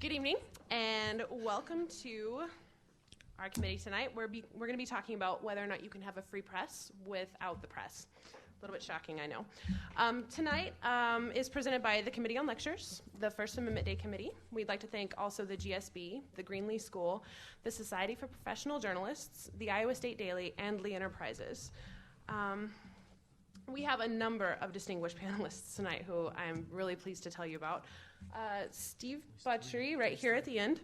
Good evening, and welcome to our committee tonight. We're going to be talking about whether or not you can have a free press without the press. A little bit shocking, I know. Tonight is presented by the Committee on Lectures, the First Amendment Day Committee. We'd like to thank also the GSB, the Greenlee School, the Society for Professional Journalists, the Iowa State Daily, and Lee Enterprises. We have a number of distinguished panelists tonight who I'm really pleased to tell you about. Steve Buttrey, right here at the end.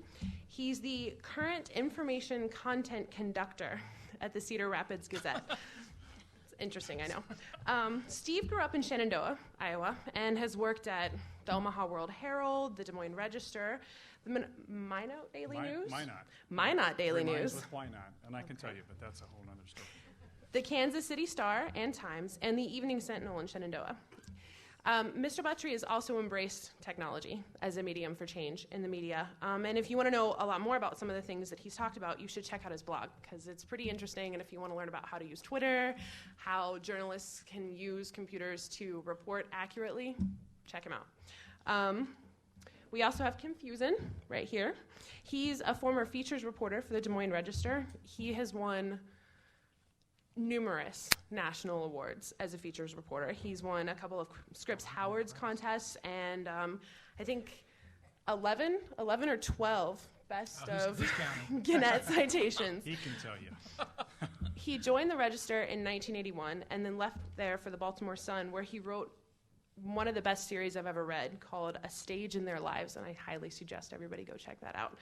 He's the current information content conductor at the Cedar Rapids Gazette. It's interesting, I know. Steve grew up in Shenandoah, Iowa, and has worked at the Omaha World Herald, the Des Moines Register, the Minot Daily News? Minot Daily News. With why not? And I can tell you, but that's a whole other story. The Kansas City Star and Times, and the Evening Sentinel in Shenandoah. Mr. Buttrey has also embraced technology as a medium for change in the media. And if you want to know a lot more about some of the things that he's talked about, you should check out his blog, because it's pretty interesting. And if you want to learn about how to use Twitter, how journalists can use computers to report accurately, check him out. We also have Kim Fusen right here. He's a former features reporter for the Des Moines Register. He has won numerous national awards as a features reporter. He's won a couple of Scripps Howard's contests, and I think 11 or 12 best of Gannett citations. He can tell you. He joined the Register in 1981 and then left there for the Baltimore Sun, where he wrote one of the best series I've ever read called A Stage in Their Lives, and I highly suggest everybody go check that out.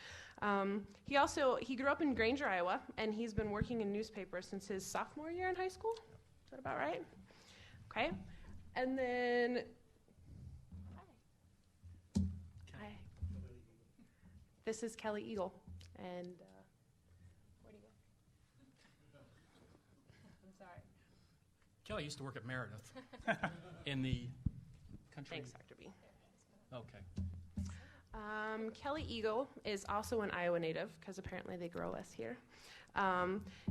He grew up in Granger, Iowa, and he's been working in newspapers since his sophomore year in high school. Is that about right? Okay. And then, hi. This is Kelly Eagle, and where do you go? I'm sorry. Kelly used to work at Meredith in the country. Thanks, Dr. B. Okay. Kelly Eagle is also an Iowa native, because apparently they grow us here.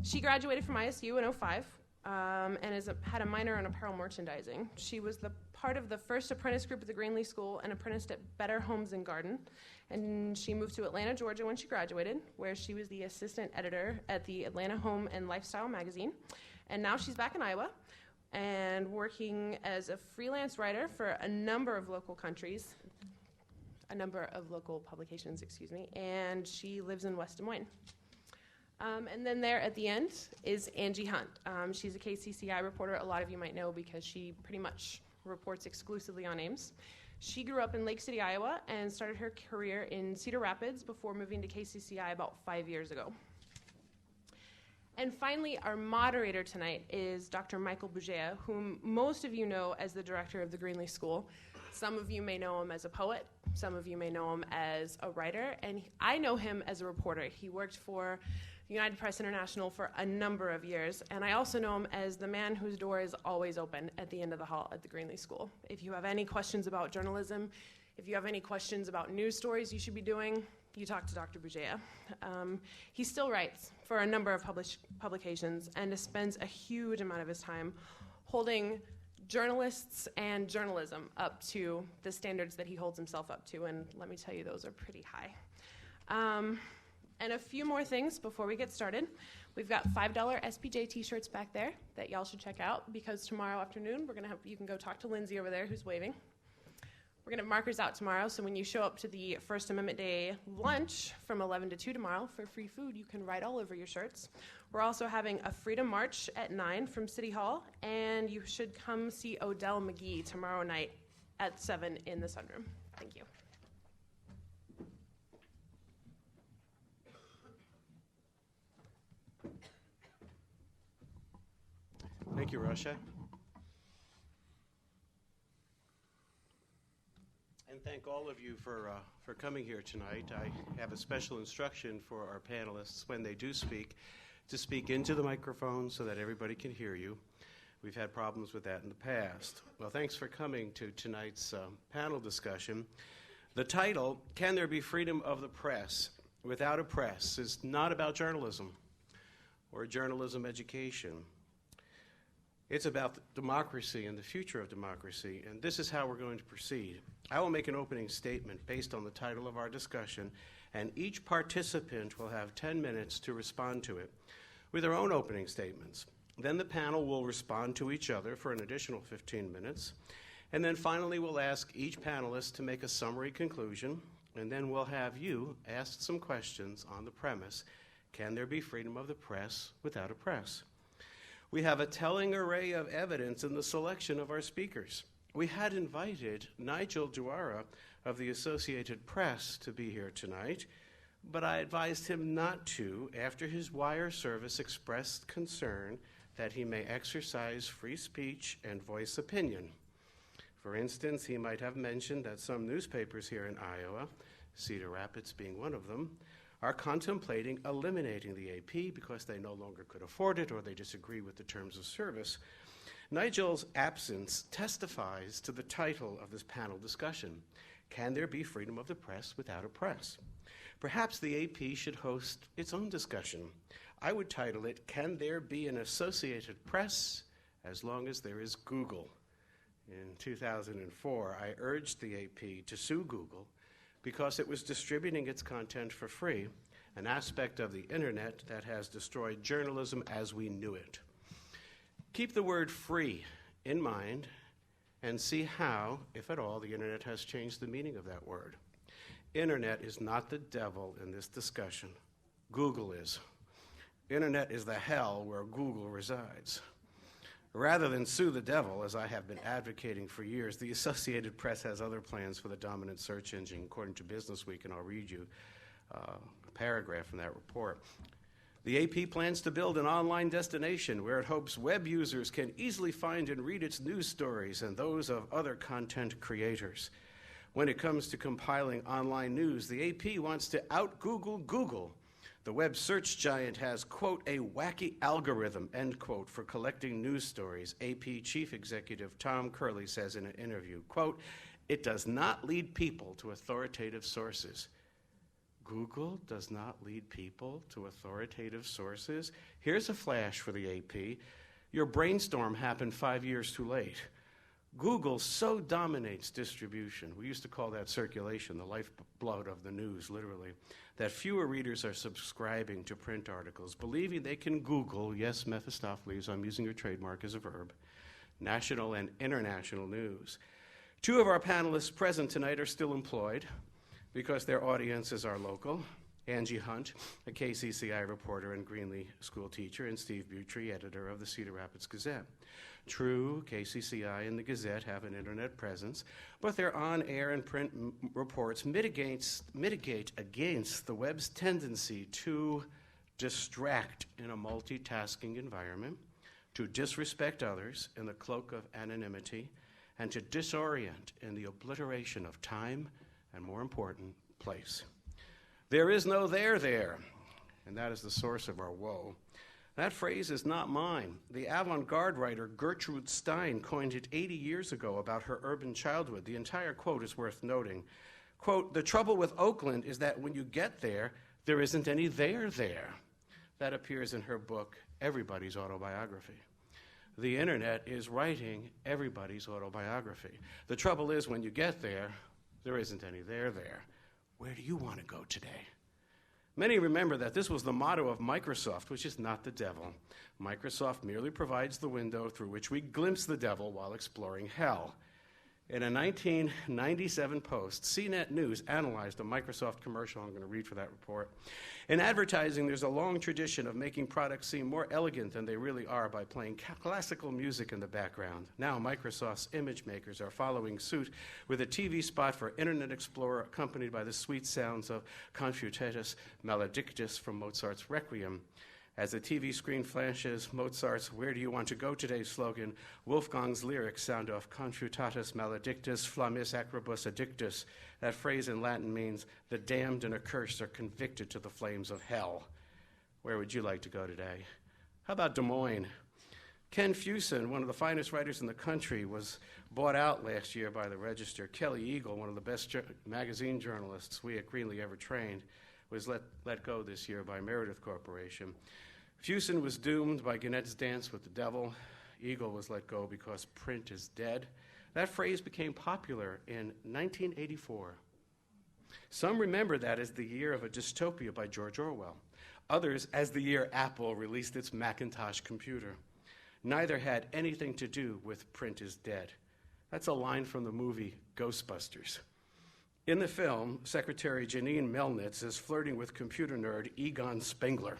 She graduated from ISU in 2005 and had a minor in apparel merchandising. She was the part of the first apprentice group at the Greenlee School and apprenticed at Better Homes and Garden. And she moved to Atlanta, Georgia when she graduated, where she was the assistant editor at the Atlanta Home and Lifestyle magazine. And now she's back in Iowa and working as a freelance writer for a number of local publications, and she lives in West Des Moines. And then there at the end is Angie Hunt. She's a KCCI reporter. A lot of you might know because she pretty much reports exclusively on Ames. She grew up in Lake City, Iowa, and started her career in Cedar Rapids before moving to KCCI about 5 years ago. And finally, our moderator tonight is Dr. Michael Bougea, whom most of you know as the director of the Greenlee School. Some of you may know him as a poet. Some of you may know him as a writer. And I know him as a reporter. He worked for United Press International for a number of years. And I also know him as the man whose door is always open at the end of the hall at the Greenlee School. If you have any questions about journalism, if you have any questions about news stories you should be doing, you talk to Dr. Bougea. He still writes for a number of publications and spends a huge amount of his time holding journalists and journalism up to the standards that he holds himself up to, and let me tell you, those are pretty high. And a few more things before we get started. We've got $5 SPJ t-shirts back there that y'all should check out, because tomorrow afternoon you can go talk to Lindsay over there who's waving. We're going to have markers out tomorrow, so when you show up to the First Amendment Day lunch from 11 to 2 tomorrow for free food, you can write all over your shirts. We're also having a Freedom March at 9 from City Hall, and you should come see Odell McGee tomorrow night at 7 in the sunroom. Thank you. Thank you, Rasha. And thank all of you for coming here tonight. I have a special instruction for our panelists when they do speak, to speak into the microphone so that everybody can hear you. We've had problems with that in the past. Well, thanks for coming to tonight's panel discussion. The title, Can There Be Freedom of the Press Without a Press, is not about journalism or journalism education. It's about democracy and the future of democracy, and this is how we're going to proceed. I will make an opening statement based on the title of our discussion, and each participant will have 10 minutes to respond to it with their own opening statements. Then the panel will respond to each other for an additional 15 minutes, and then finally we'll ask each panelist to make a summary conclusion, and then we'll have you ask some questions on the premise, can there be freedom of the press without a press? We have a telling array of evidence in the selection of our speakers. We had invited Nigel Duara of the Associated Press to be here tonight, but I advised him not to after his wire service expressed concern that he may exercise free speech and voice opinion. For instance, he might have mentioned that some newspapers here in Iowa, Cedar Rapids being one of them, are contemplating eliminating the AP because they no longer could afford it or they disagree with the terms of service. Nigel's absence testifies to the title of this panel discussion, Can There Be Freedom of the Press Without a Press? Perhaps the AP should host its own discussion. I would title it, Can There Be an Associated Press as Long as There is Google? In 2004, I urged the AP to sue Google because it was distributing its content for free, an aspect of the internet that has destroyed journalism as we knew it. Keep the word free in mind and see how, if at all, the internet has changed the meaning of that word. Internet is not the devil in this discussion. Google is. Internet is the hell where Google resides. Rather than sue the devil, as I have been advocating for years, the Associated Press has other plans for the dominant search engine, according to Businessweek, and I'll read you a paragraph from that report. The AP plans to build an online destination where it hopes web users can easily find and read its news stories and those of other content creators. When it comes to compiling online news, the AP wants to out-Google Google. The web search giant has, quote, a wacky algorithm, end quote, for collecting news stories. AP Chief Executive Tom Curley says in an interview, quote, it does not lead people to authoritative sources. Google does not lead people to authoritative sources? Here's a flash for the AP. Your brainstorm happened 5 years too late. Google so dominates distribution, we used to call that circulation, the lifeblood of the news, literally, that fewer readers are subscribing to print articles, believing they can Google, yes, Mephistopheles, I'm using your trademark as a verb, national and international news. Two of our panelists present tonight are still employed because their audiences are local. Angie Hunt, a KCCI reporter and Greenlee school teacher, and Steve Butry, editor of the Cedar Rapids Gazette. True, KCCI and the Gazette have an internet presence, but their on-air and print reports mitigate against the web's tendency to distract in a multitasking environment, to disrespect others in the cloak of anonymity, and to disorient in the obliteration of time and, more important, place. There is no there, and that is the source of our woe. That phrase is not mine. The avant-garde writer Gertrude Stein coined it 80 years ago about her urban childhood. The entire quote is worth noting. Quote, the trouble with Oakland is that when you get there, there isn't any there. That appears in her book, Everybody's Autobiography. The internet is writing everybody's autobiography. The trouble is when you get there, there isn't any there. Where do you want to go today? Many remember that this was the motto of Microsoft, which is not the devil. Microsoft merely provides the window through which we glimpse the devil while exploring hell. In a 1997 post, CNET News analyzed a Microsoft commercial. I'm going to read for that report. In advertising, there's a long tradition of making products seem more elegant than they really are by playing classical music in the background. Now, Microsoft's image makers are following suit with a TV spot for Internet Explorer accompanied by the sweet sounds of Confutatus Maledictus from Mozart's Requiem. As the TV screen flashes Mozart's Where Do You Want to Go Today slogan, Wolfgang's lyrics sound off Confutatus Maledictus Flammis Acrobus Addictus. That phrase in Latin means the damned and accursed are convicted to the flames of hell. Where would you like to go today? How about Des Moines? Ken Fusen, one of the finest writers in the country, was bought out last year by the Register. Kelly Eagle, one of the best magazine journalists we at Greenlee ever trained, was let go this year by Meredith Corporation. Fusen was doomed by Gannett's Dance with the Devil, Eagle was let go because print is dead. That phrase became popular in 1984. Some remember that as the year of a dystopia by George Orwell. Others as the year Apple released its Macintosh computer. Neither had anything to do with print is dead. That's a line from the movie Ghostbusters. In the film, Secretary Janine Melnitz is flirting with computer nerd Egon Spengler.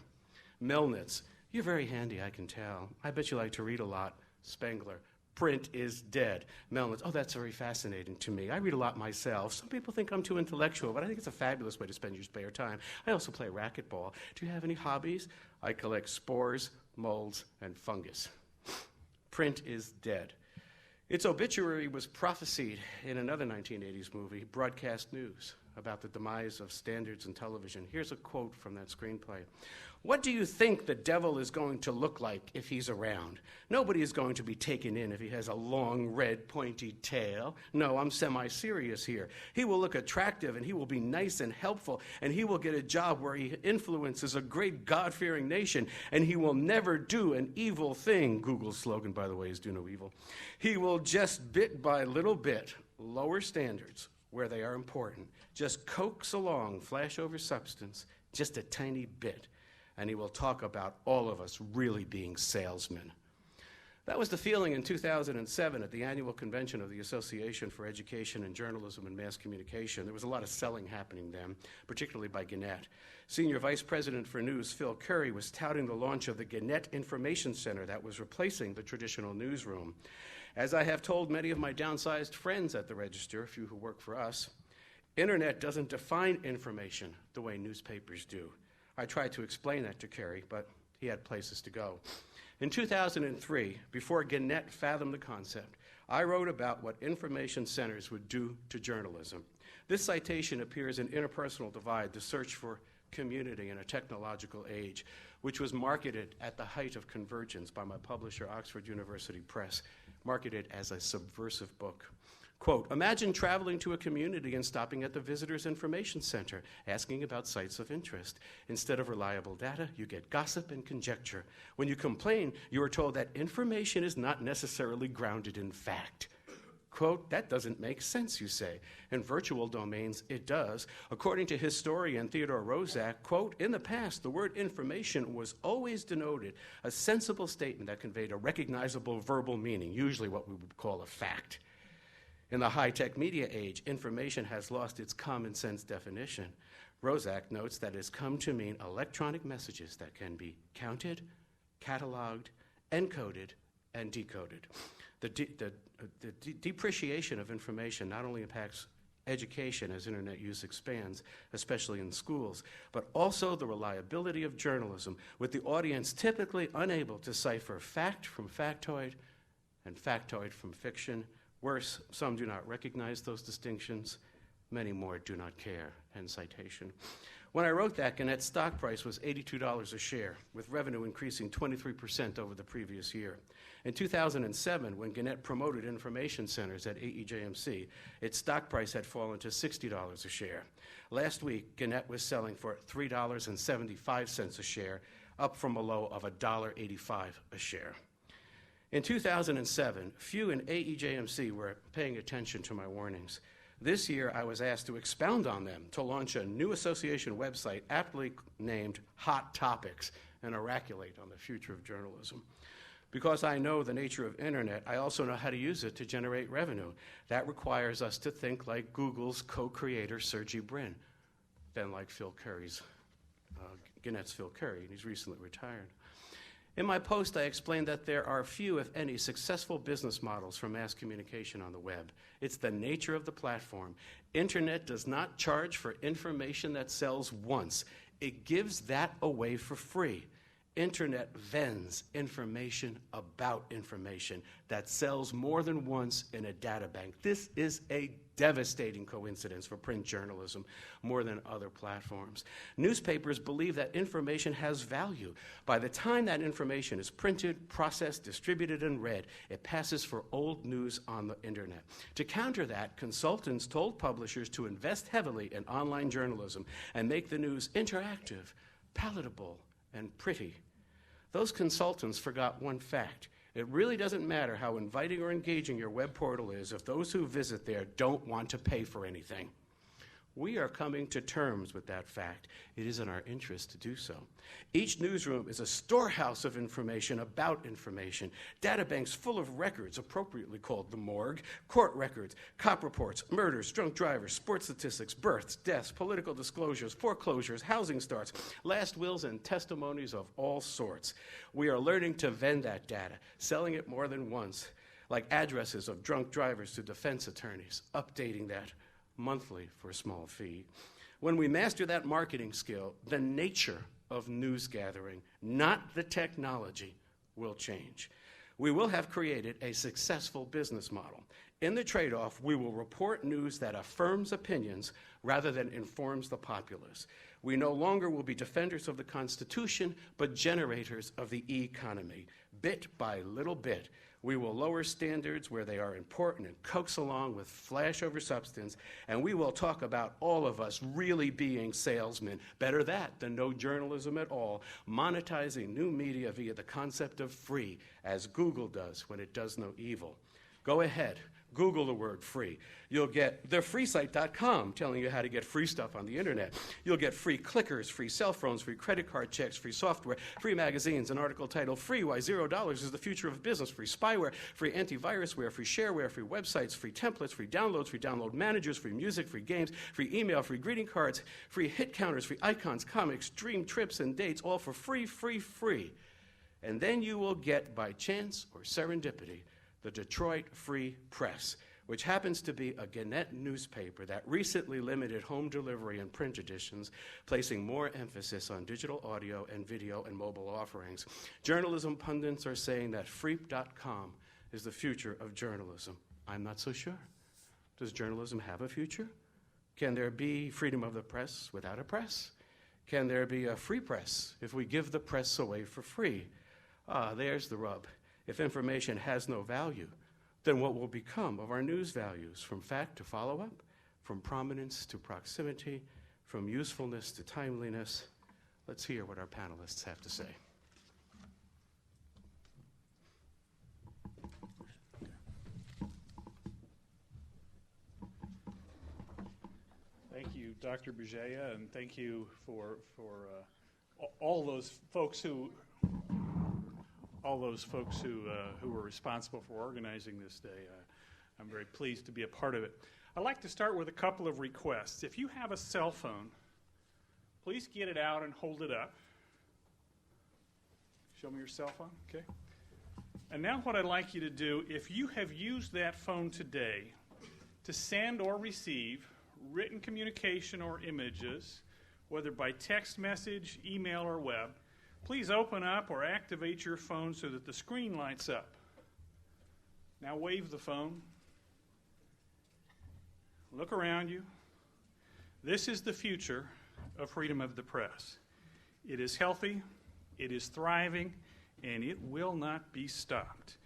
Melnitz, you're very handy, I can tell. I bet you like to read a lot. Spengler, print is dead. Melnitz, oh, that's very fascinating to me. I read a lot myself. Some people think I'm too intellectual, but I think it's a fabulous way to spend your spare time. I also play racquetball. Do you have any hobbies? I collect spores, molds, and fungus. Print is dead. Its obituary was prophesied in another 1980s movie, Broadcast News, about the demise of standards in television. Here's a quote from that screenplay. What do you think the devil is going to look like if he's around? Nobody is going to be taken in if he has a long, red, pointy tail. No, I'm semi-serious here. He will look attractive, and he will be nice and helpful, and he will get a job where he influences a great God-fearing nation, and he will never do an evil thing. Google's slogan, by the way, is do no evil. He will just bit by little bit lower standards where they are important. Just coax along flash over substance, just a tiny bit. And he will talk about all of us really being salesmen. That was the feeling in 2007 at the annual convention of the Association for Education in Journalism and Mass Communication. There was a lot of selling happening then, particularly by Gannett. Senior Vice President for News, Phil Curry, was touting the launch of the Gannett Information Center that was replacing the traditional newsroom. As I have told many of my downsized friends at the Register, a few who work for us, Internet doesn't define information the way newspapers do. I tried to explain that to Kerry, but he had places to go. In 2003, before Gannett fathomed the concept, I wrote about what information centers would do to journalism. This citation appears in Interpersonal Divide, The Search for Community in a Technological Age, which was marketed at the height of convergence by my publisher, Oxford University Press, marketed as a subversive book. Quote, imagine traveling to a community and stopping at the Visitors Information Center, asking about sites of interest. Instead of reliable data, you get gossip and conjecture. When you complain, you are told that information is not necessarily grounded in fact. Quote, that doesn't make sense, you say. In virtual domains, it does. According to historian Theodore Roszak, quote, in the past, the word information was always denoted a sensible statement that conveyed a recognizable verbal meaning, usually what we would call a fact. In the high-tech media age, information has lost its common sense definition. Roszak notes that it has come to mean electronic messages that can be counted, cataloged, encoded, and decoded. The depreciation of information not only impacts education as internet use expands, especially in schools, but also the reliability of journalism, with the audience typically unable to decipher fact from factoid and factoid from fiction. Worse, some do not recognize those distinctions. Many more do not care. End citation. When I wrote that, Gannett's stock price was $82 a share, with revenue increasing 23% over the previous year. In 2007, when Gannett promoted information centers at AEJMC, its stock price had fallen to $60 a share. Last week, Gannett was selling for $3.75 a share, up from a low of $1.85 a share. In 2007, few in AEJMC were paying attention to my warnings. This year, I was asked to expound on them, to launch a new association website aptly named Hot Topics, and oraculate on the future of journalism. Because I know the nature of internet, I also know how to use it to generate revenue. That requires us to think like Google's co-creator, Sergey Brin, then like Phil Curry's, Gannett's Phil Curry, and he's recently retired. In my post, I explained that there are few, if any, successful business models for mass communication on the web. It's the nature of the platform. Internet does not charge for information that sells once. It gives that away for free. Internet vends information about information that sells more than once in a data bank. This is a devastating coincidence for print journalism more than other platforms. Newspapers believe that information has value. By the time that information is printed, processed, distributed, and read, it passes for old news on the internet. To counter that, consultants told publishers to invest heavily in online journalism and make the news interactive, palatable, and pretty. Those consultants forgot one fact. It really doesn't matter how inviting or engaging your web portal is if those who visit there don't want to pay for anything. We are coming to terms with that fact. It is in our interest to do so. Each newsroom is a storehouse of information about information, databanks full of records, appropriately called the morgue, court records, cop reports, murders, drunk drivers, sports statistics, births, deaths, political disclosures, foreclosures, housing starts, last wills, and testimonies of all sorts. We are learning to vend that data, selling it more than once, like addresses of drunk drivers to defense attorneys, updating that monthly for a small fee. When we master that marketing skill, the nature of news gathering, not the technology, will change. We will have created a successful business model. In the trade-off, we will report news that affirms opinions rather than informs the populace. We no longer will be defenders of the Constitution, but generators of the economy. Bit by little bit, we will lower standards where they are important and coax along with flash over substance, and we will talk about all of us really being salesmen. Better that than no journalism at all, monetizing new media via the concept of free, as Google does when it does no evil. Go ahead. Google the word free. You'll get thefreesite.com telling you how to get free stuff on the internet. You'll get free clickers, free cell phones, free credit card checks, free software, free magazines, an article titled Free, Why $0 is the Future of Business, free spyware, free antivirusware, free shareware, free websites, free templates, free download managers, free music, free games, free email, free greeting cards, free hit counters, free icons, comics, dream trips, and dates, all for free, free, free. And then you will get, by chance or serendipity, the Detroit Free Press, which happens to be a Gannett newspaper that recently limited home delivery and print editions, placing more emphasis on digital audio and video and mobile offerings. Journalism pundits are saying that Freep.com is the future of journalism. I'm not so sure. Does journalism have a future? Can there be freedom of the press without a press? Can there be a free press if we give the press away for free? There's the rub. If information has no value, then what will become of our news values, from fact to follow-up, from prominence to proximity, from usefulness to timeliness? Let's hear what our panelists have to say. Thank you, Dr. Bugeja, and thank you for all those folks who were responsible for organizing this day. I'm very pleased to be a part of it. I'd like to start with a couple of requests. If you have a cell phone, please get it out and hold it up. Show me your cell phone, okay? And now what I'd like you to do, if you have used that phone today to send or receive written communication or images, whether by text message, email, or web, please open up or activate your phone so that the screen lights up. Now wave the phone. Look around you. This is the future of freedom of the press. It is healthy, it is thriving, and it will not be stopped,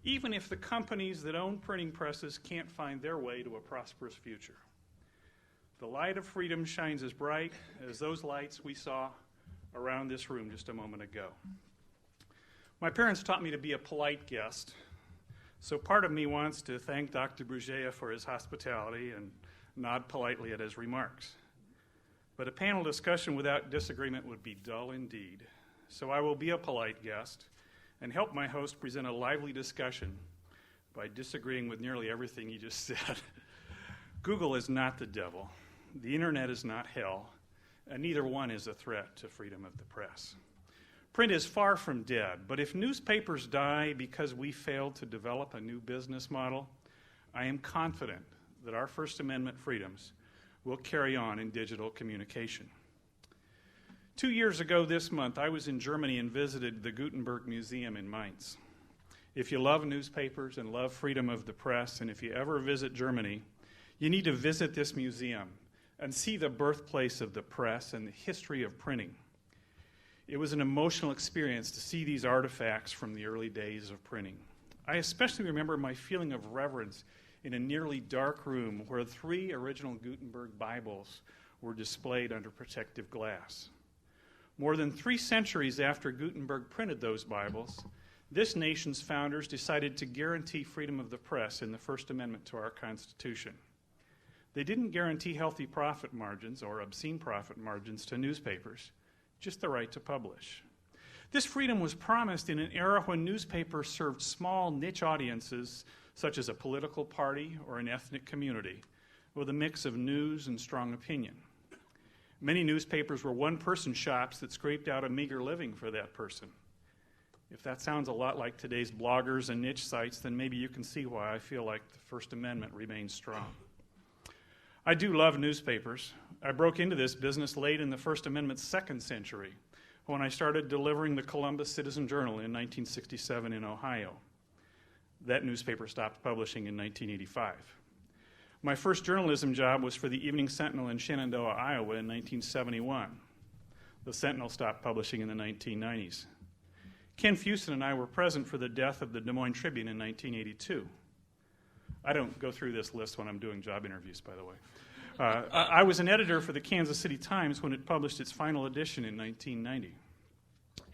even if the companies that own printing presses can't find their way to a prosperous future. The light of freedom shines as bright as those lights we saw around this room just a moment ago. My parents taught me to be a polite guest, so part of me wants to thank Dr. Bugeja for his hospitality and nod politely at his remarks. But a panel discussion without disagreement would be dull indeed. So I will be a polite guest and help my host present a lively discussion by disagreeing with nearly everything he just said. Google is not the devil. The internet is not hell. And neither one is a threat to freedom of the press. Print is far from dead, but if newspapers die because we failed to develop a new business model, I am confident that our First Amendment freedoms will carry on in digital communication. 2 years ago this month, I was in Germany and visited the Gutenberg Museum in Mainz. If you love newspapers and love freedom of the press, and if you ever visit Germany, you need to visit this museum and see the birthplace of the press and the history of printing. It was an emotional experience to see these artifacts from the early days of printing. I especially remember my feeling of reverence in a nearly dark room where 3 original Gutenberg Bibles were displayed under protective glass. More than 3 centuries after Gutenberg printed those Bibles, this nation's founders decided to guarantee freedom of the press in the First Amendment to our Constitution. They didn't guarantee healthy profit margins or obscene profit margins to newspapers, just the right to publish. This freedom was promised in an era when newspapers served small niche audiences, such as a political party or an ethnic community, with a mix of news and strong opinion. Many newspapers were one-person shops that scraped out a meager living for that person. If that sounds a lot like today's bloggers and niche sites, then maybe you can see why I feel like the First Amendment remains strong. I do love newspapers. I broke into this business late in the First Amendment's second century, when I started delivering the Columbus Citizen-Journal in 1967 in Ohio. That newspaper stopped publishing in 1985. My first journalism job was for the Evening Sentinel in Shenandoah, Iowa in 1971. The Sentinel stopped publishing in the 1990s. Ken Fusen and I were present for the death of the Des Moines Tribune in 1982. I don't go through this list when I'm doing job interviews, by the way. I was an editor for the Kansas City Times when it published its final edition in 1990.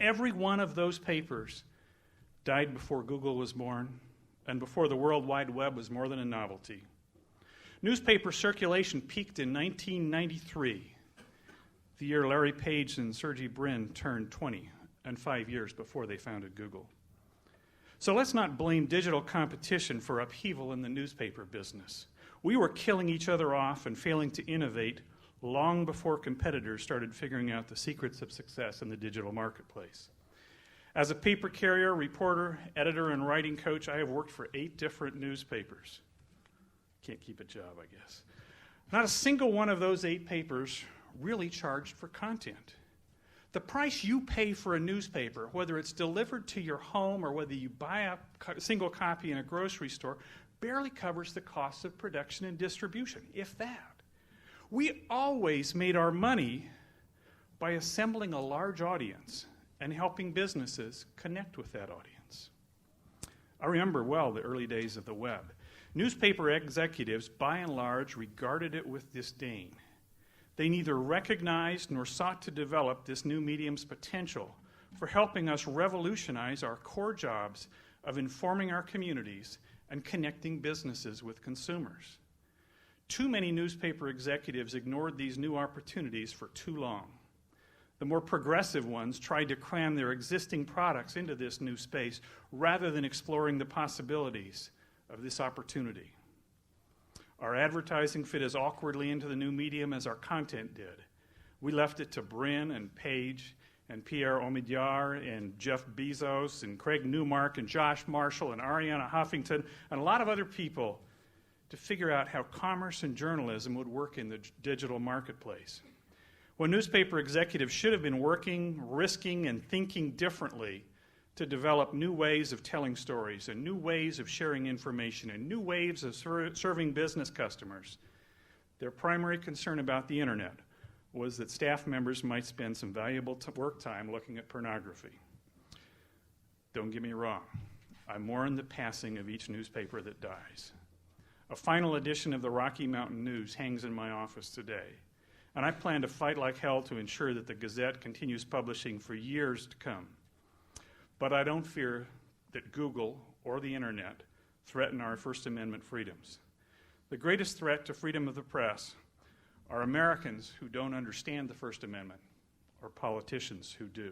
Every one of those papers died before Google was born and before the World Wide Web was more than a novelty. Newspaper circulation peaked in 1993, the year Larry Page and Sergey Brin turned 20, and 5 years before they founded Google. So let's not blame digital competition for upheaval in the newspaper business. We were killing each other off and failing to innovate long before competitors started figuring out the secrets of success in the digital marketplace. As a paper carrier, reporter, editor, and writing coach, I have worked for 8 different newspapers. Can't keep a job, I guess. Not a single one of those 8 papers really charged for content. The price you pay for a newspaper, whether it's delivered to your home or whether you buy a single copy in a grocery store, barely covers the costs of production and distribution, if that. We always made our money by assembling a large audience and helping businesses connect with that audience. I remember well the early days of the web. Newspaper executives, by and large, regarded it with disdain. They neither recognized nor sought to develop this new medium's potential for helping us revolutionize our core jobs of informing our communities and connecting businesses with consumers. Too many newspaper executives ignored these new opportunities for too long. The more progressive ones tried to cram their existing products into this new space rather than exploring the possibilities of this opportunity. Our advertising fit as awkwardly into the new medium as our content did. We left it to Brin and Page and Pierre Omidyar and Jeff Bezos and Craig Newmark and Josh Marshall and Arianna Huffington and a lot of other people to figure out how commerce and journalism would work in the digital marketplace. When newspaper executives should have been working, risking, and thinking differently to develop new ways of telling stories and new ways of sharing information and new ways of serving business customers, their primary concern about the internet was that staff members might spend some valuable work time looking at pornography. Don't get me wrong. I mourn the passing of each newspaper that dies. A final edition of the Rocky Mountain News hangs in my office today, and I plan to fight like hell to ensure that the Gazette continues publishing for years to come. But I don't fear that Google or the internet threaten our First Amendment freedoms. The greatest threat to freedom of the press are Americans who don't understand the First Amendment or politicians who do.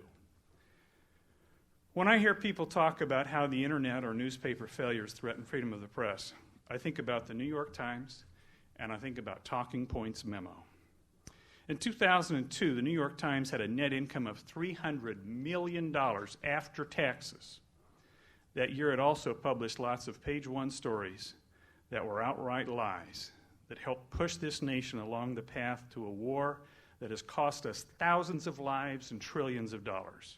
When I hear people talk about how the internet or newspaper failures threaten freedom of the press, I think about the New York Times and I think about Talking Points memo. In 2002, the New York Times had a net income of $300 million after taxes. That year, it also published lots of page-one stories that were outright lies that helped push this nation along the path to a war that has cost us thousands of lives and trillions of dollars.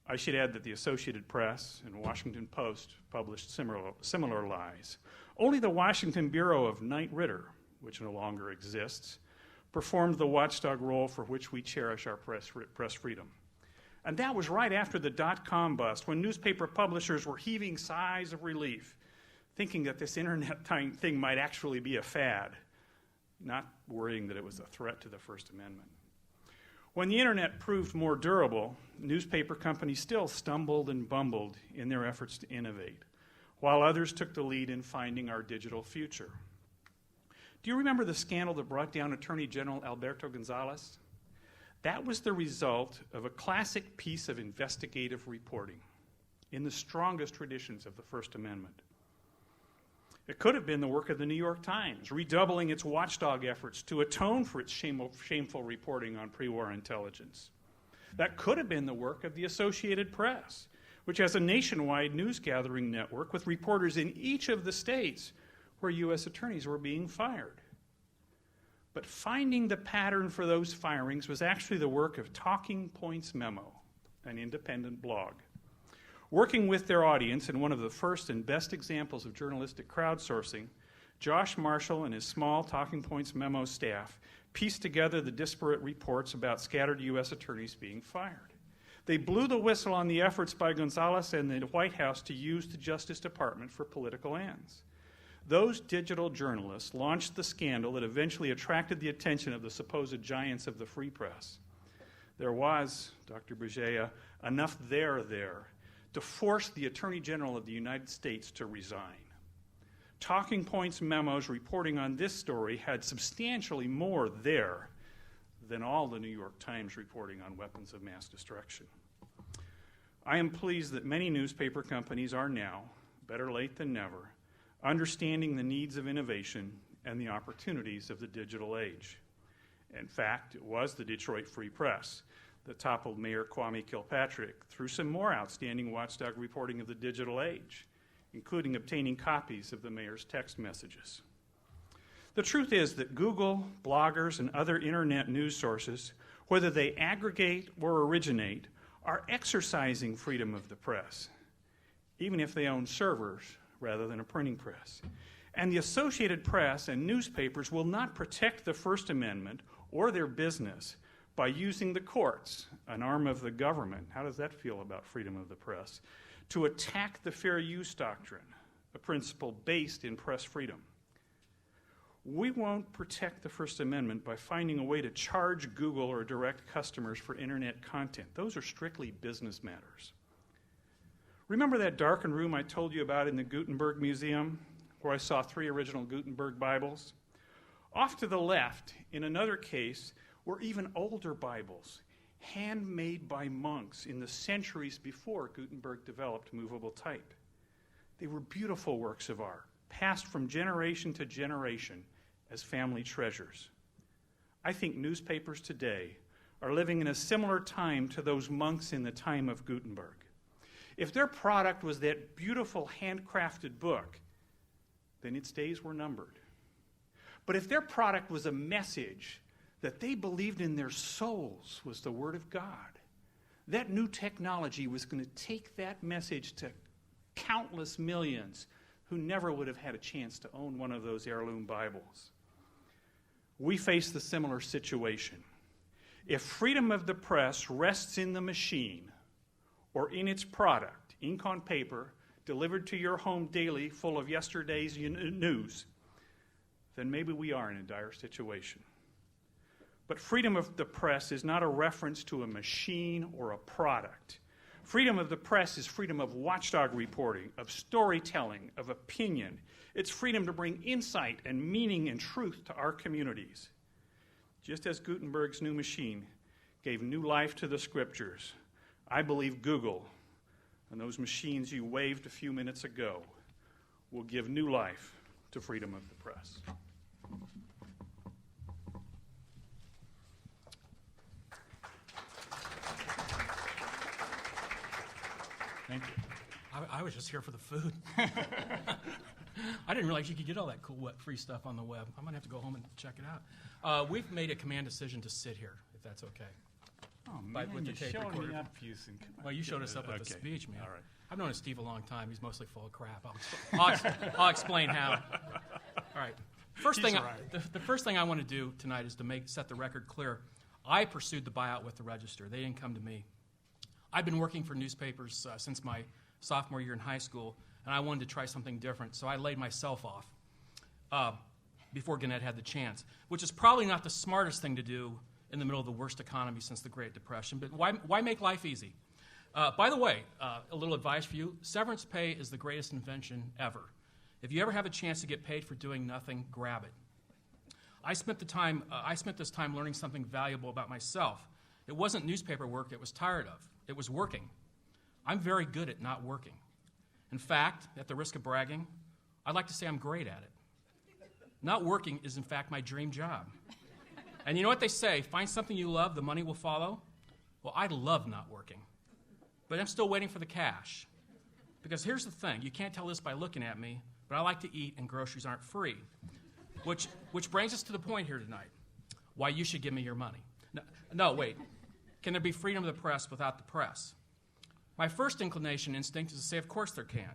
I should add that the Associated Press and Washington Post published similar lies. Only the Washington Bureau of Knight Ridder, which no longer exists, performed the watchdog role for which we cherish our press freedom. And that was right after the dot-com bust, when newspaper publishers were heaving sighs of relief, thinking that this internet thing might actually be a fad, not worrying that it was a threat to the First Amendment. When the internet proved more durable, newspaper companies still stumbled and bumbled in their efforts to innovate, while others took the lead in finding our digital future. Do you remember the scandal that brought down Attorney General Alberto Gonzales? That was the result of a classic piece of investigative reporting in the strongest traditions of the First Amendment. It could have been the work of the New York Times, redoubling its watchdog efforts to atone for its shameful reporting on pre-war intelligence. That could have been the work of the Associated Press, which has a nationwide news-gathering network with reporters in each of the states where U.S. attorneys were being fired. But finding the pattern for those firings was actually the work of Talking Points Memo, an independent blog. Working with their audience in one of the first and best examples of journalistic crowdsourcing, Josh Marshall and his small Talking Points Memo staff pieced together the disparate reports about scattered U.S. attorneys being fired. They blew the whistle on the efforts by Gonzales and the White House to use the Justice Department for political ends. Those digital journalists launched the scandal that eventually attracted the attention of the supposed giants of the free press. There was, Dr. Bergea, enough there to force the Attorney General of the United States to resign. Talking Points Memo's reporting on this story had substantially more there than all the New York Times reporting on weapons of mass destruction. I am pleased that many newspaper companies are now, better late than never, understanding the needs of innovation and the opportunities of the digital age. In fact, it was the Detroit Free Press that toppled Mayor Kwame Kilpatrick through some more outstanding watchdog reporting of the digital age, including obtaining copies of the mayor's text messages. The truth is that Google, bloggers, and other internet news sources, whether they aggregate or originate, are exercising freedom of the press, even if they own servers rather than a printing press. And the Associated Press and newspapers will not protect the First Amendment or their business by using the courts, an arm of the government. How does that feel about freedom of the press? To attack the fair use doctrine, a principle based in press freedom. We won't protect the First Amendment by finding a way to charge Google or direct customers for internet content. Those are strictly business matters. Remember that darkened room I told you about in the Gutenberg Museum, where I saw 3 original Gutenberg Bibles? Off to the left, in another case, were even older Bibles, handmade by monks in the centuries before Gutenberg developed movable type. They were beautiful works of art, passed from generation to generation as family treasures. I think newspapers today are living in a similar time to those monks in the time of Gutenberg. If their product was that beautiful handcrafted book, then its days were numbered. But if their product was a message that they believed in their souls was the Word of God, that new technology was going to take that message to countless millions who never would have had a chance to own one of those heirloom Bibles. We face the similar situation. If freedom of the press rests in the machine or in its product, ink on paper, delivered to your home daily full of yesterday's news, then maybe we are in a dire situation. But freedom of the press is not a reference to a machine or a product. Freedom of the press is freedom of watchdog reporting, of storytelling, of opinion. It's freedom to bring insight and meaning and truth to our communities. Just as Gutenberg's new machine gave new life to the scriptures, I believe Google and those machines you waved a few minutes ago will give new life to freedom of the press. Thank you. I was just here for the food. I didn't realize you could get all that cool free stuff on the web. I'm going to have to go home and check it out. We've made a command decision to sit here, if that's okay. Oh, By- man, with the you tape showed recorder. me up, Houston. Come on. Well, you showed us up with the Okay. speech, man. All right. I've known Steve a long time. He's mostly full of crap. I'll explain how. All right. First He's thing, right. the first thing I want to do tonight is to set the record clear. I pursued the buyout with the Register. They didn't come to me. I've been working for newspapers since my sophomore year in high school, and I wanted to try something different, so I laid myself off before Gannett had the chance, which is probably not the smartest thing to do in the middle of the worst economy since the Great Depression. But why make life easy? By the way, a little advice for you. Severance pay is the greatest invention ever. If you ever have a chance to get paid for doing nothing, grab it. I spent this time learning something valuable about myself. It wasn't newspaper work it was tired of. It was working. I'm very good at not working. In fact, at the risk of bragging, I'd like to say I'm great at it. Not working is, in fact, my dream job. And you know what they say, find something you love, the money will follow? Well, I love not working. But I'm still waiting for the cash. Because here's the thing, you can't tell this by looking at me, but I like to eat and groceries aren't free. Which brings us to the point here tonight, why you should give me your money. No, wait. Can there be freedom of the press without the press? My first instinct is to say, of course there can.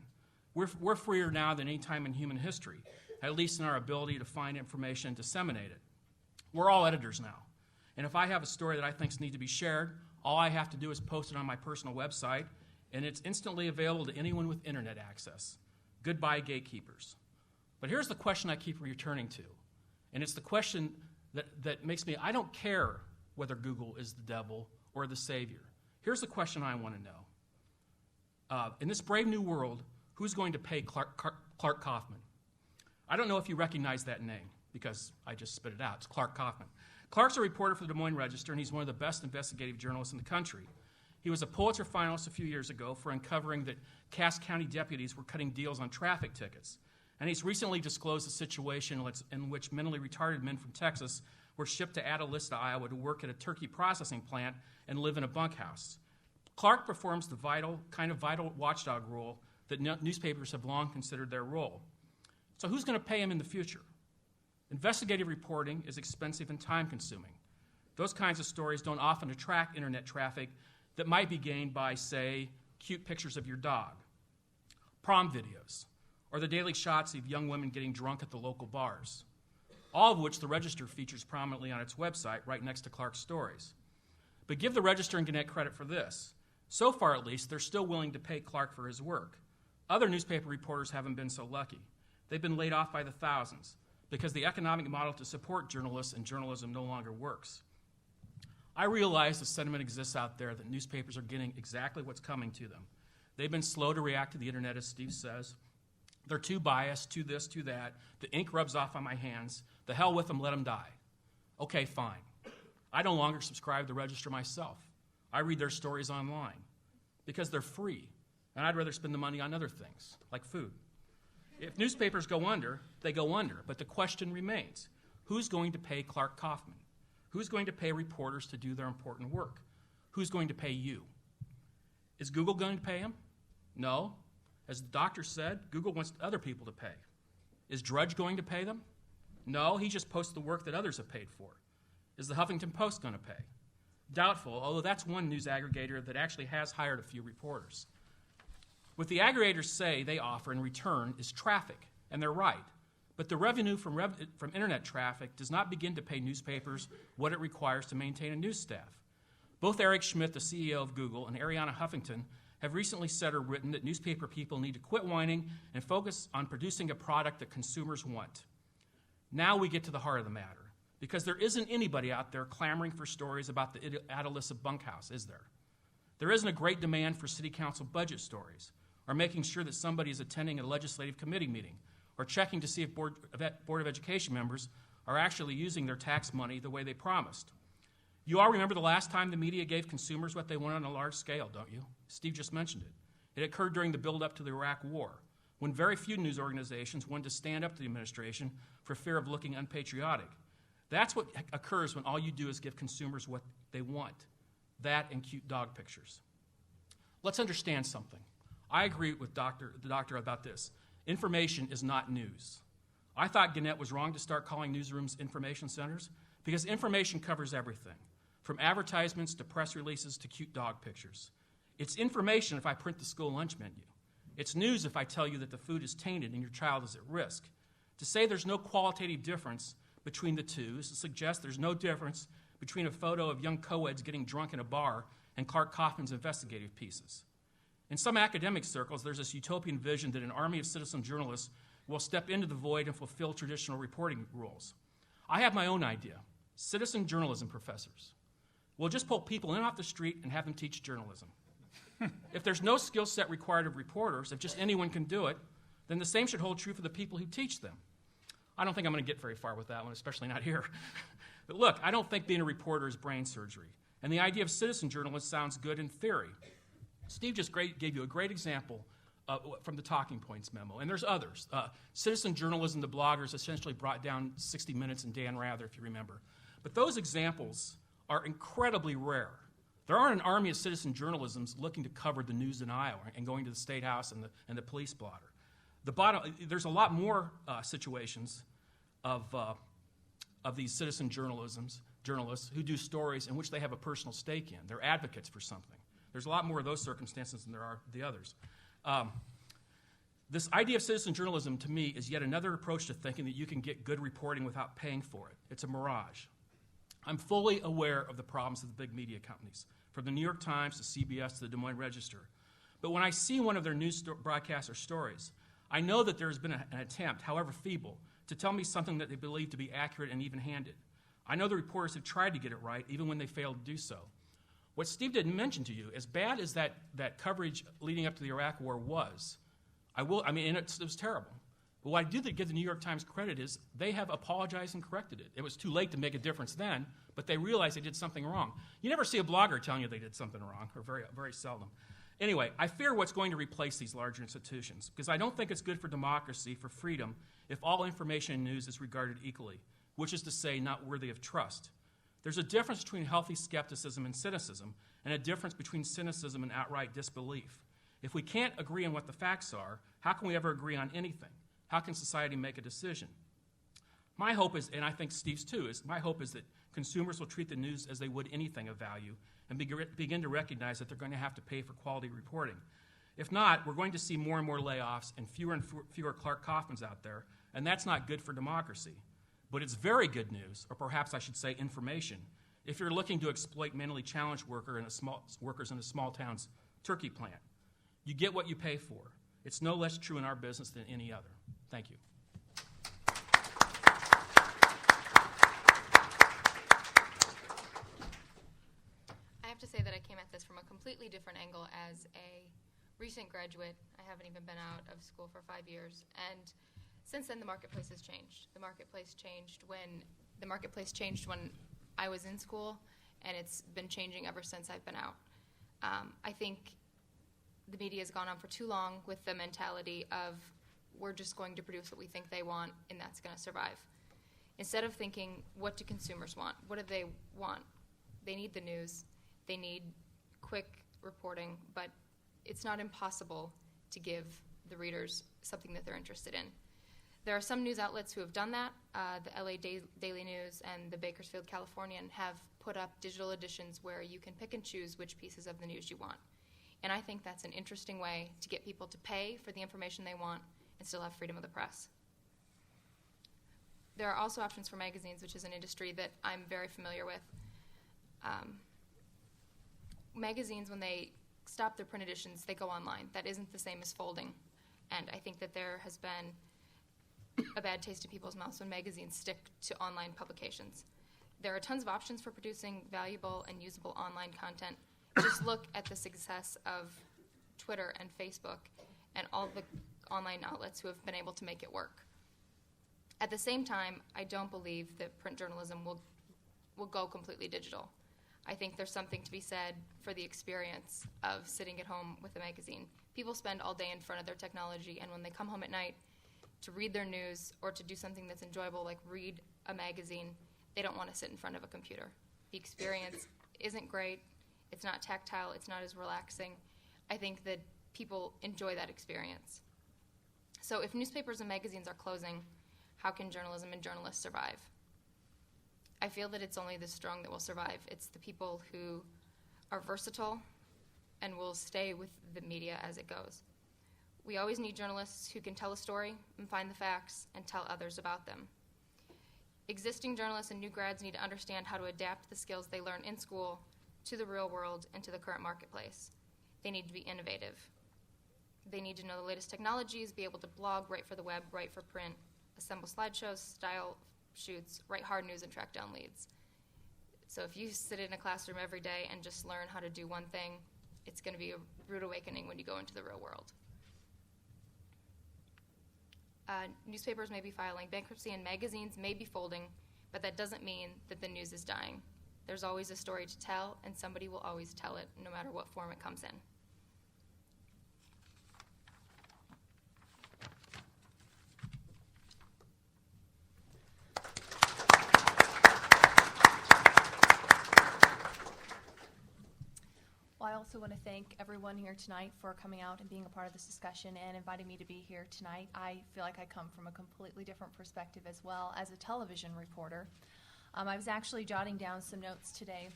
We're freer now than any time in human history, at least in our ability to find information and disseminate it. We're all editors now. And if I have a story that I think needs to be shared, all I have to do is post it on my personal website, and it's instantly available to anyone with internet access. Goodbye, gatekeepers. But here's the question I keep returning to, and it's the question that makes me, I don't care whether Google is the devil or the savior. Here's the question I want to know. In this brave new world, who's going to pay Clark Kaufman? I don't know if you recognize that name, because I just spit it out. It's Clark Kaufman. Clark's a reporter for the Des Moines Register, and he's one of the best investigative journalists in the country. He was a Pulitzer finalist a few years ago for uncovering that Cass County deputies were cutting deals on traffic tickets. And he's recently disclosed a situation in which mentally retarded men from Texas were shipped to Atalista, Iowa to work at a turkey processing plant and live in a bunkhouse. Clark performs the vital watchdog role that newspapers have long considered their role. So who's going to pay him in the future? Investigative reporting is expensive and time-consuming. Those kinds of stories don't often attract internet traffic that might be gained by, say, cute pictures of your dog, prom videos, or the daily shots of young women getting drunk at the local bars, all of which the Register features prominently on its website right next to Clark's stories. But give the Register and Gannett credit for this. So far, at least, they're still willing to pay Clark for his work. Other newspaper reporters haven't been so lucky. They've been laid off by the thousands because the economic model to support journalists and journalism no longer works. I realize the sentiment exists out there that newspapers are getting exactly what's coming to them. They've been slow to react to the internet, as Steve says. They're too biased, too this, too that. The ink rubs off on my hands. The hell with them, let them die. Okay, fine. I no longer subscribe to the Register myself. I read their stories online because they're free, and I'd rather spend the money on other things, like food. If newspapers go under, they go under, but the question remains, who's going to pay Clark Kaufman? Who's going to pay reporters to do their important work? Who's going to pay you? Is Google going to pay him? No. As the doctor said, Google wants other people to pay. Is Drudge going to pay them? No, he just posts the work that others have paid for. Is the Huffington Post going to pay? Doubtful, although that's one news aggregator that actually has hired a few reporters. What the aggregators say they offer in return is traffic, and they're right. But the revenue from internet traffic does not begin to pay newspapers what it requires to maintain a news staff. Both Eric Schmidt, the CEO of Google, and Arianna Huffington have recently said or written that newspaper people need to quit whining and focus on producing a product that consumers want. Now we get to the heart of the matter, because there isn't anybody out there clamoring for stories about the Atalista bunkhouse, is there? There isn't a great demand for city council budget stories, or making sure that somebody is attending a legislative committee meeting, or checking to see if Board of Education members are actually using their tax money the way they promised. You all remember the last time the media gave consumers what they wanted on a large scale, don't you? Steve just mentioned it. It occurred during the build-up to the Iraq War, when very few news organizations wanted to stand up to the administration for fear of looking unpatriotic. That's what occurs when all you do is give consumers what they want, that and cute dog pictures. Let's understand something. I agree with the doctor about this. Information is not news. I thought Gannett was wrong to start calling newsrooms information centers because information covers everything, from advertisements to press releases to cute dog pictures. It's information if I print the school lunch menu. It's news if I tell you that the food is tainted and your child is at risk. To say there's no qualitative difference between the two is to suggest there's no difference between a photo of young co-eds getting drunk in a bar and Clark Kaufman's investigative pieces. In some academic circles, there's this utopian vision that an army of citizen journalists will step into the void and fulfill traditional reporting rules. I have my own idea. citizen journalism professors. We'll just pull people in off the street and have them teach journalism. If there's no skill set required of reporters, if just anyone can do it, then the same should hold true for the people who teach them. I don't think I'm going to get very far with that one, especially not here. But look, I don't think being a reporter is brain surgery. And the idea of citizen journalists sounds good in theory. Steve just gave you a great example from the Talking Points memo, and there's others. Citizen journalism, the bloggers essentially brought down 60 Minutes and Dan Rather, if you remember. But those examples are incredibly rare. There aren't an army of citizen journalisms looking to cover the news in Iowa and going to the State House and the police blotter. There's a lot more situations of these citizen journalists who do stories in which they have a personal stake in. They're advocates for something. There's a lot more of those circumstances than there are the others. This idea of citizen journalism, to me, is yet another approach to thinking that you can get good reporting without paying for it. It's a mirage. I'm fully aware of the problems of the big media companies, from the New York Times to CBS to the Des Moines Register. But when I see one of their news broadcasts or stories, I know that there has been an attempt, however feeble, to tell me something that they believe to be accurate and even-handed. I know the reporters have tried to get it right, even when they failed to do so. What Steve didn't mention to you, as bad as that coverage leading up to the Iraq War was, it was terrible. But what I do give the New York Times credit is they have apologized and corrected it. It was too late to make a difference then, but they realized they did something wrong. You never see a blogger telling you they did something wrong, or very, very seldom. Anyway, I fear what's going to replace these larger institutions, because I don't think it's good for democracy, for freedom, if all information and news is regarded equally, which is to say, not worthy of trust. There's a difference between healthy skepticism and cynicism, and a difference between cynicism and outright disbelief. If we can't agree on what the facts are, how can we ever agree on anything? How can society make a decision? My hope is, and I think Steve's too, my hope is that consumers will treat the news as they would anything of value and begin to recognize that they're going to have to pay for quality reporting. If not, we're going to see more and more layoffs and fewer Clark Kaufmans out there, and that's not good for democracy. But it's very good news, or perhaps I should say information, if you're looking to exploit mentally challenged workers in a small town's turkey plant. You get what you pay for. It's no less true in our business than any other. Thank you. I have to say that I came at this from a completely different angle as a recent graduate. I haven't even been out of school for 5 years, and since then the marketplace has changed. The marketplace changed when I was in school, and it's been changing ever since I've been out. I think the media has gone on for too long with the mentality of we're just going to produce what we think they want, and that's going to survive. Instead of thinking, what do consumers want? What do they want? They need the news. They need quick reporting, but it's not impossible to give the readers something that they're interested in. There are some news outlets who have done that. The LA Daily News and the Bakersfield Californian have put up digital editions where you can pick and choose which pieces of the news you want. And I think that's an interesting way to get people to pay for the information they want and still have freedom of the press. There are also options for magazines, which is an industry that I'm very familiar with. Magazines, when they stop their print editions, they go online. That isn't the same as folding. And I think that there has been a bad taste in people's mouths when magazines stick to online publications. There are tons of options for producing valuable and usable online content. Just look at the success of Twitter and Facebook and all the online outlets who have been able to make it work. At the same time, I don't believe that print journalism will go completely digital. I think there's something to be said for the experience of sitting at home with a magazine. People spend all day in front of their technology, and when they come home at night to read their news or to do something that's enjoyable, like read a magazine, they don't want to sit in front of a computer. The experience isn't great. It's not tactile. It's not as relaxing. I think that people enjoy that experience. So if newspapers and magazines are closing, how can journalism and journalists survive? I feel that it's only the strong that will survive. It's the people who are versatile and will stay with the media as it goes. We always need journalists who can tell a story and find the facts and tell others about them. Existing journalists and new grads need to understand how to adapt the skills they learn in school to the real world and to the current marketplace. They need to be innovative. They need to know the latest technologies, be able to blog, write for the web, write for print, assemble slideshows, style shoots, write hard news, and track down leads. So if you sit in a classroom every day and just learn how to do one thing, it's going to be a rude awakening when you go into the real world. Newspapers may be filing bankruptcy and magazines may be folding, but that doesn't mean that the news is dying. There's always a story to tell, and somebody will always tell it, no matter what form it comes in. Well, I also want to thank everyone here tonight for coming out and being a part of this discussion and inviting me to be here tonight. I feel like I come from a completely different perspective as well as a television reporter. I was actually jotting down some notes today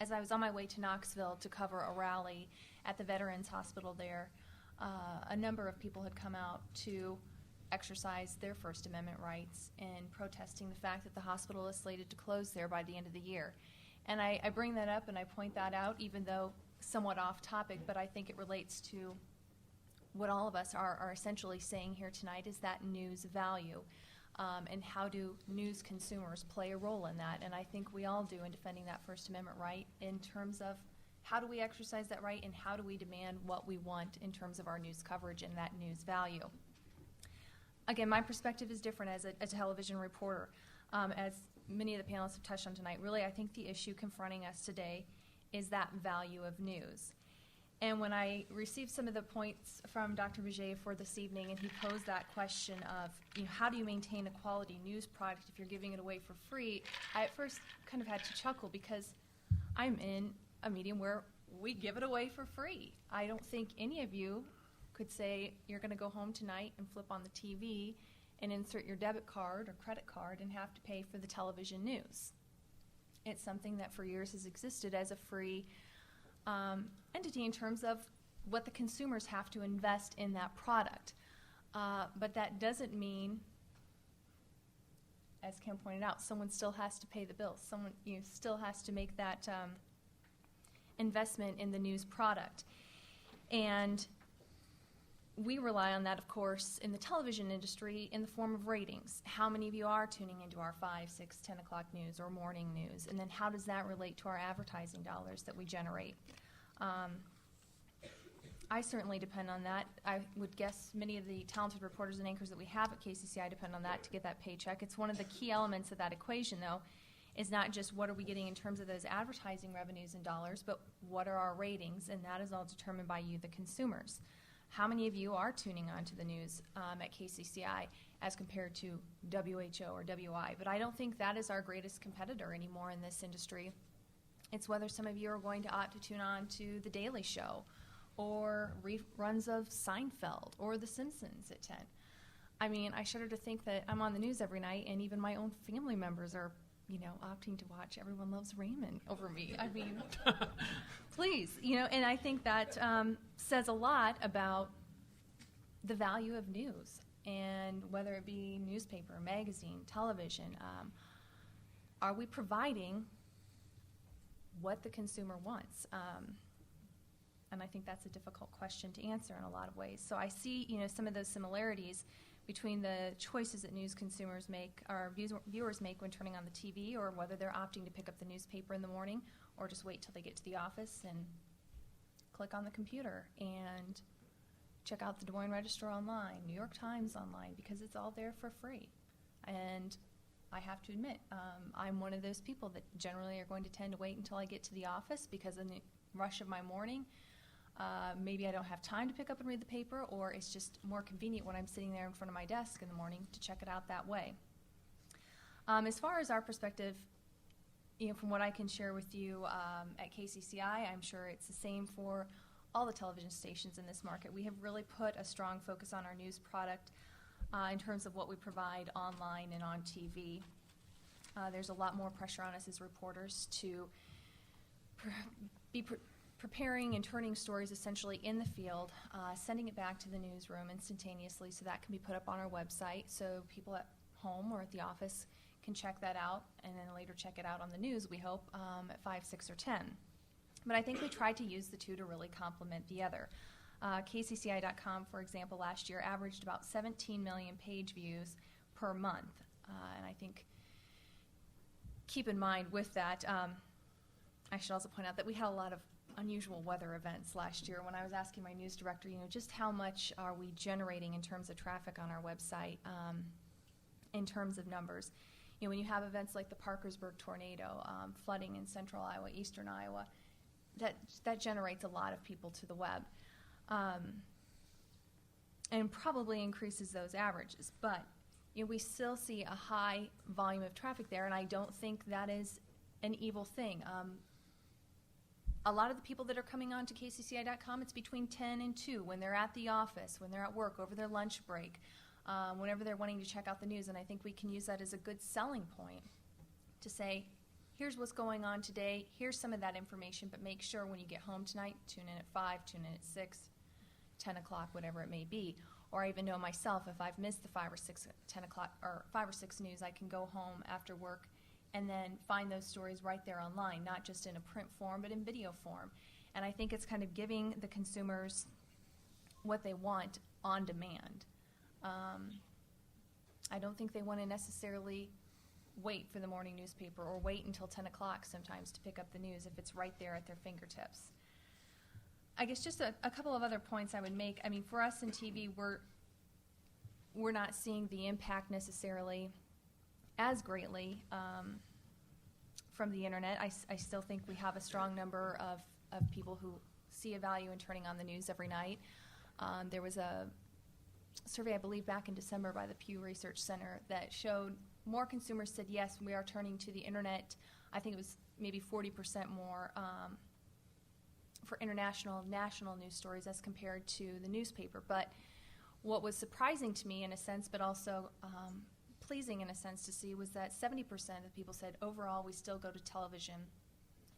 as I was on my way to Knoxville to cover a rally at the Veterans Hospital there. A number of people had come out to exercise their First Amendment rights in protesting the fact that the hospital is slated to close there by the end of the year. And I bring that up and I point that out, even though somewhat off topic, but I think it relates to what all of us are essentially saying here tonight is that news value. And how do news consumers play a role in that? And I think we all do in defending that First Amendment right in terms of how do we exercise that right and how do we demand what we want in terms of our news coverage and that news value. Again, my perspective is different as a television reporter. As many of the panelists have touched on tonight, really I think the issue confronting us today is that value of news. And when I received some of the points from Dr. Vigier for this evening, and he posed that question of, how do you maintain a quality news product if you're giving it away for free, I at first kind of had to chuckle because I'm in a medium where we give it away for free. I don't think any of you could say you're going to go home tonight and flip on the TV and insert your debit card or credit card and have to pay for the television news. It's something that for years has existed as a free entity in terms of what the consumers have to invest in that product. But that doesn't mean, as Kim pointed out, someone still has to pay the bills. Someone still has to make that investment in the news product. And we rely on that, of course, in the television industry in the form of ratings. How many of you are tuning into our 5, 6, 10 o'clock news or morning news? And then how does that relate to our advertising dollars that we generate? I certainly depend on that. I would guess many of the talented reporters and anchors that we have at KCCI depend on that to get that paycheck. It's one of the key elements of that equation, though, is not just what are we getting in terms of those advertising revenues and dollars, but what are our ratings, and that is all determined by you, the consumers. How many of you are tuning on to the news at KCCI as compared to WHO or WI? But I don't think that is our greatest competitor anymore in this industry. It's whether some of you are going to opt to tune on to The Daily Show or reruns of Seinfeld or The Simpsons at 10. I mean, I shudder to think that I'm on the news every night and even my own family members are, opting to watch Everyone Loves Raymond over me. I mean, please, and I think that says a lot about the value of news and whether it be newspaper, magazine, television. Are we providing what the consumer wants? And I think that's a difficult question to answer in a lot of ways. So I see, some of those similarities between the choices that news consumers make, or viewers make when turning on the TV, or whether they're opting to pick up the newspaper in the morning, or just wait till they get to the office and click on the computer and check out the Des Moines Register online, New York Times online, because it's all there for free. And I have to admit, I'm one of those people that generally are going to tend to wait until I get to the office because in the rush of my morning, maybe I don't have time to pick up and read the paper, or it's just more convenient when I'm sitting there in front of my desk in the morning to check it out that way. As far as our perspective, from what I can share with you at KCCI, I'm sure it's the same for all the television stations in this market. We have really put a strong focus on our news product in terms of what we provide online and on TV. There's a lot more pressure on us as reporters to be preparing and turning stories essentially in the field, sending it back to the newsroom instantaneously so that can be put up on our website so people at home or at the office can check that out and then later check it out on the news, we hope, at 5, 6, or 10. But I think we tried to use the two to really complement the other. KCCI.com, for example, last year averaged about 17 million page views per month. And I think keep in mind with that, I should also point out that we had a lot of unusual weather events last year. When I was asking my news director, just how much are we generating in terms of traffic on our website, in terms of numbers. When you have events like the Parkersburg tornado, flooding in central Iowa, eastern Iowa, that generates a lot of people to the web, and probably increases those averages. But we still see a high volume of traffic there, and I don't think that is an evil thing. A lot of the people that are coming on to kcci.com, it's between 10 and 2 when they're at the office, when they're at work, over their lunch break, whenever they're wanting to check out the news. And I think we can use that as a good selling point to say, here's what's going on today, here's some of that information, but make sure when you get home tonight, tune in at 5, tune in at 6, 10 o'clock, whatever it may be. Or I even know myself, if I've missed the 5 or 6, 10 o'clock, or 5 or 6 news, I can go home after work and then find those stories right there online, not just in a print form, but in video form. And I think it's kind of giving the consumers what they want on demand. I don't think they want to necessarily wait for the morning newspaper or wait until 10 o'clock sometimes to pick up the news if it's right there at their fingertips. I guess just a couple of other points I would make. I mean, for us in TV, we're not seeing the impact necessarily as greatly from the internet. I still think we have a strong number of people who see a value in turning on the news every night. There was a survey, I believe, back in December by the Pew Research Center that showed more consumers said, yes, we are turning to the internet. I think it was maybe 40% more for international, national news stories as compared to the newspaper. But what was surprising to me in a sense, but also pleasing in a sense to see, was that 70% of people said overall we still go to television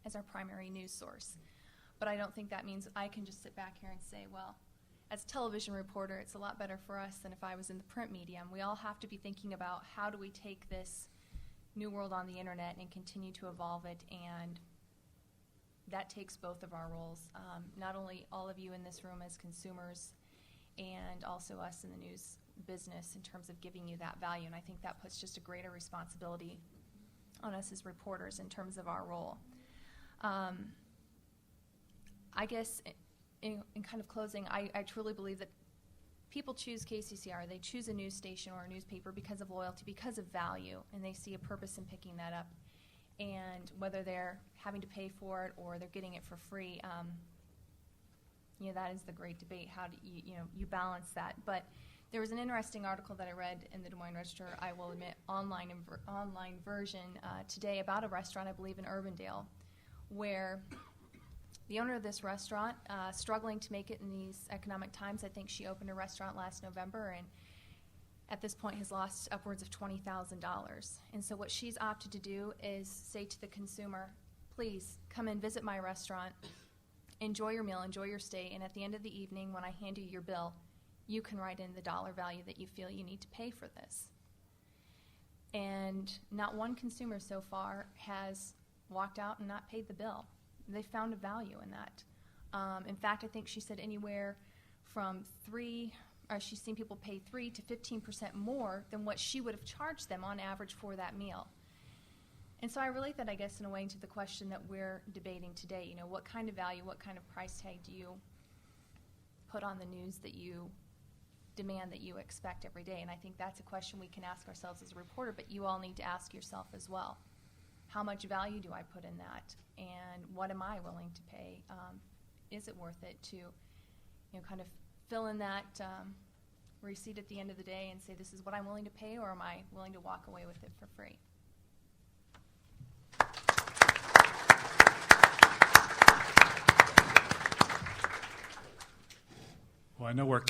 as our primary news source. But I don't think that means I can just sit back here and say, well, as a television reporter, it's a lot better for us than if I was in the print medium. We all have to be thinking about how do we take this new world on the internet and continue to evolve it, and that takes both of our roles, not only all of you in this room as consumers and also us in the news business in terms of giving you that value. And I think that puts just a greater responsibility on us as reporters in terms of our role. I guess in kind of closing, I truly believe that people choose KCCR, they choose a news station or a newspaper because of loyalty, because of value, and they see a purpose in picking that up. And whether they're having to pay for it or they're getting it for free, that is the great debate. How do you balance that? But there was an interesting article that I read in the Des Moines Register, I will admit, online version today about a restaurant, I believe in Urbandale, where the owner of this restaurant, struggling to make it in these economic times. I think she opened a restaurant last November and at this point has lost upwards of $20,000. And so what she's opted to do is say to the consumer, please come and visit my restaurant, enjoy your meal, enjoy your stay, and at the end of the evening when I hand you your bill, you can write in the dollar value that you feel you need to pay for this. And not one consumer so far has walked out and not paid the bill. They found a value in that. In fact, I think she said anywhere from she's seen people pay 3 to 15% more than what she would have charged them on average for that meal. And so I relate that, I guess, in a way to the question that we're debating today. What kind of value, what kind of price tag do you put on the news that you demand, that you expect every day? And I think that's a question we can ask ourselves as a reporter, but you all need to ask yourself as well. How much value do I put in that? And what am I willing to pay? Is it worth it to, kind of fill in that receipt at the end of the day and say, this is what I'm willing to pay, or am I willing to walk away with it for free? Well, I know we're